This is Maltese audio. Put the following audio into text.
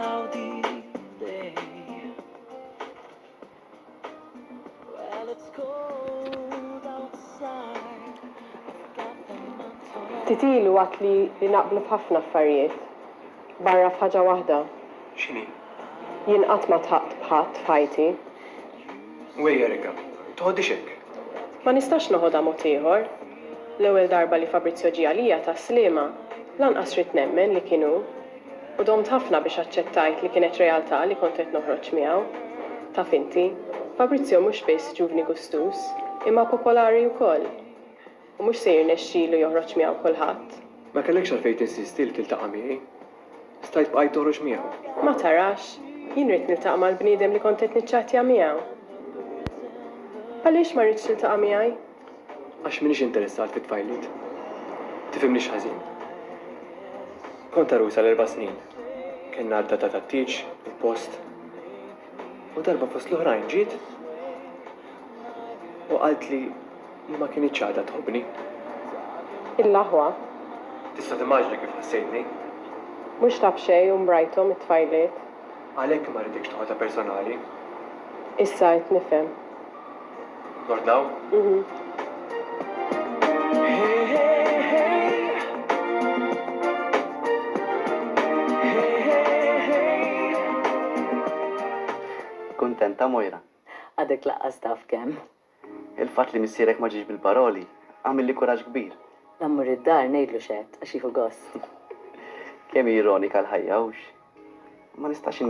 cloudy day. Well, it's cold outside. I've got them on. Titilu għat li naqblu f'ħafna affarijiet. Barra f'ħaġa waħda. X'inhi? Jien qatt ma tħaqt bħadd f'ħajti. Wejja Erika, toħodix hekk. Ma nistax noħodha mod ieħor. L-ewwel darba li Fabrizio ġie għalija ta' sliema, lanqas rid nemmen li kienu. U domt ħafna biex aċċettajt li kienet realtà li kont qed noħroġ miegħu. Taf inti, Fabrizio mhux biss ġuvni gustus, imma popolari wkoll. U mhux se jirnexxielu joħroġ miegħu kulħadd. Ma kellekx għalfejn tinsisti li tiltaqa' miegħi. Stajt bqajt toħroġ miegħu. Ma tarax, jien rid niltaqa' mal-bniedem li kont qed niċċattja miegħu. Għaliex ma rridx tiltaqa' miegħi? Għax minix interessat fit-tfajliet. Tifhimni x'ħażin. Kont arusa l-4 snin. Kenna għadda ta' tattiċ, il-post. U darba fost l-oħrajn ġiet. U qalt li ma kienitx għadha tħobbni. Il-laħwa, Tista' timmaġni kif ħassejtni. mhux taf xejn u mbrajthom it-tfajliet. Għalhekk ma rridekx toħodha personali. Issa qed nifhem. Nordaw? Hey, hey, hey. Hey, hey, hey. Kuntenta Mojra. Għadek laqqas taf kemm. Il-fatt li missierek ma ġiex bil-paroli għamil li kuraġġ kbir. Nammur id-dar ngħidlu xed għax jieħu gost. Kemm ironika l-ħajja hux. Ma nistax